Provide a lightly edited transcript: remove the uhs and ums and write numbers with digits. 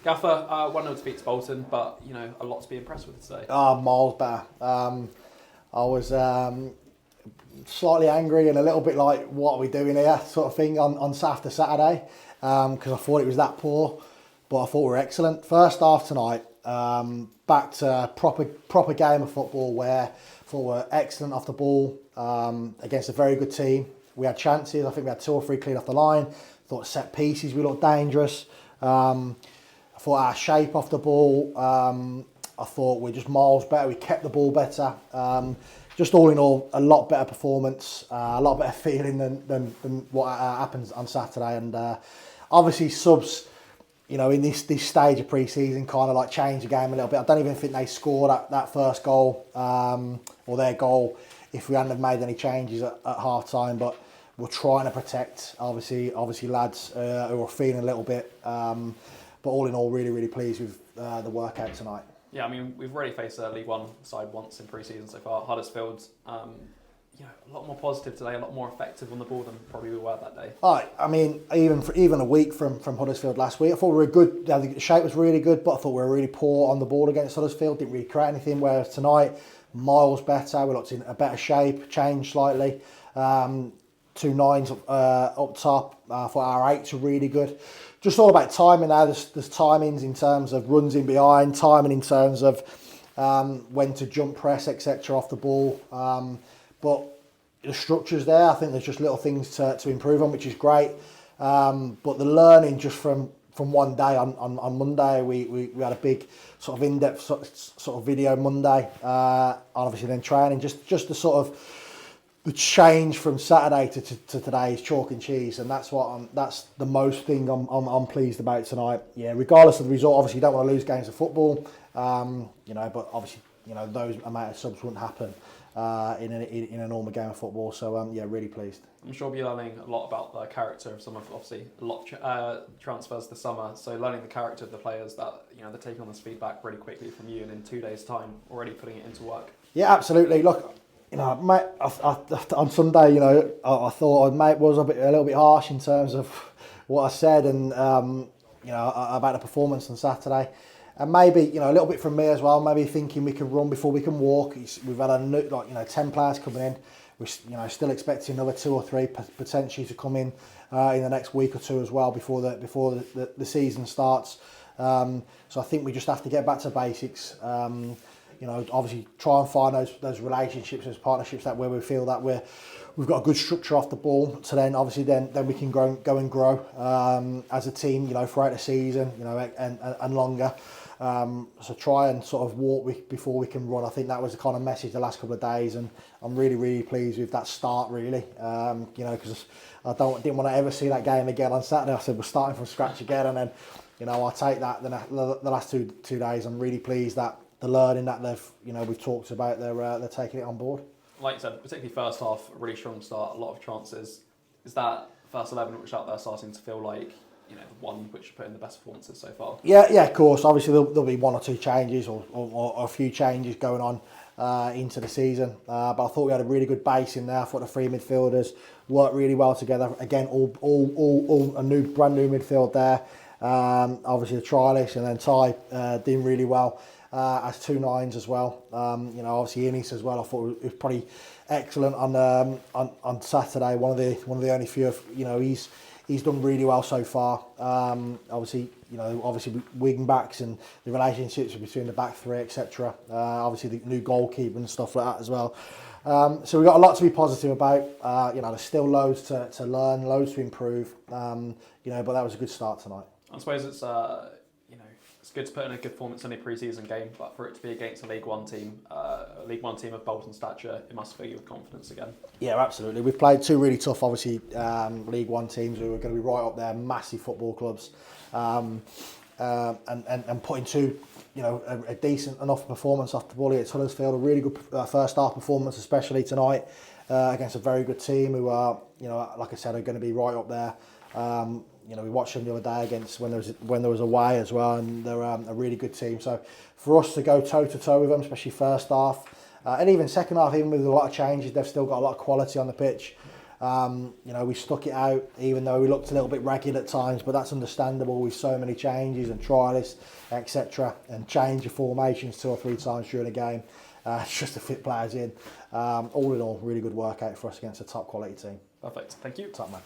Gaffer, 1-0 defeat to Bolton, but a lot to be impressed with today. Miles better. I was slightly angry and a little bit like, what are we doing here, sort of thing on Saturday, because I thought it was that poor, but I thought we were excellent. First half tonight, back to proper game of football where I thought we were excellent off the ball against a very good team. We had chances. I think we had 2 or 3 clean off the line. I thought set pieces we looked dangerous. I thought our shape off the ball. I thought we're just miles better. We kept the ball better. Just all in all, a lot better performance, a lot better feeling than what happens on Saturday. And obviously subs, in this stage of pre-season, kind of like change the game a little bit. I don't even think they scored that first goal or their goal if we hadn't have made any changes at half time. But we're trying to protect, obviously lads who are feeling a little bit. But all in all, really, really pleased with the workout tonight. Yeah, I mean, we've already faced a League One side once in pre-season so far. Huddersfield, a lot more positive today, a lot more effective on the ball than probably we were that day. I mean, even a week from Huddersfield last week, I thought we were good. The shape was really good, but I thought we were really poor on the ball against Huddersfield. Didn't really create anything. Whereas tonight, miles better. We looked in a better shape, changed slightly. 2 9s up top. I thought our 8s were really good. Just all about timing now. There's timings in terms of runs in behind, timing in terms of when to jump press, etc. off the ball. But the structure's there. I think there's just little things to improve on, which is great. But the learning just from one day on Monday, we had a big sort of in-depth sort of video Monday. Obviously then training, just the sort of the change from Saturday to today is chalk and cheese, and that's the most thing I'm pleased about tonight. Yeah, regardless of the result, obviously you don't want to lose games of football, but obviously those amount of subs wouldn't happen in a normal game of football. So really pleased. I'm sure we'll be learning a lot about the character of some of obviously a lot of transfers this summer. So learning the character of the players that they're taking on this feedback really quickly from you, and in 2 days' time already putting it into work. Yeah, absolutely. Look. Mate, on Sunday, I thought mate was a little bit harsh in terms of what I said and about the performance on Saturday, and maybe a little bit from me as well. Maybe thinking we can run before we can walk. We've had 10 players coming in. We're still expecting another 2 or 3 potentially to come in the next week or 2 as well before the season starts. So I think we just have to get back to basics. Obviously try and find those relationships, those partnerships where we feel that we've got a good structure off the ball. So then obviously then we can go and grow as a team, throughout the season, and longer. So try and sort of walk before we can run. I think that was the kind of message the last couple of days, and I'm really, really pleased with that start. Really, because I didn't want to ever see that game again on Saturday. I said we're starting from scratch again, and then I'll take that the last two days. I'm really pleased that the learning that we've talked about, they're taking it on board. Like you said, particularly first half, a really strong start, a lot of chances. Is that first 11 which out there starting to feel like the one which put in the best performances so far? Yeah, of course. Obviously there'll be 1 or 2 changes or a few changes going on into the season. But I thought we had a really good base in there. I thought the 3 midfielders worked really well together. Again, all a brand new midfield there. Obviously the trialist and then Ty doing really well. As 2 9s as well. Obviously Innes as well. I thought it was pretty excellent on Saturday. One of the only few. He's done really well so far. Obviously wing backs and the relationships between the back 3, etc. Obviously the new goalkeeper and stuff like that as well. So we've got a lot to be positive about. There's still loads to learn, loads to improve. But that was a good start tonight. I suppose it's it's good to put in a good performance in a pre-season game, but for it to be against a League One team of Bolton stature, it must fill you with confidence again. Yeah, absolutely. We've played 2 really tough, obviously, League One teams who are going to be right up there, massive football clubs, and putting 2, a decent enough performance off the ball against Huddersfield, a really good first half performance, especially tonight against a very good team who are, like I said, are going to be right up there. We watched them the other day against when there was away as well, and they're a really good team. So for us to go toe to toe with them, especially first half and even second half, even with a lot of changes, they've still got a lot of quality on the pitch. You know, we stuck it out, even though we looked a little bit ragged at times, but that's understandable with so many changes and trialists, etc., and change of formations 2 or 3 times during a game, just to fit players in. All in all, really good workout for us against a top quality team. Perfect. Thank you. Top man.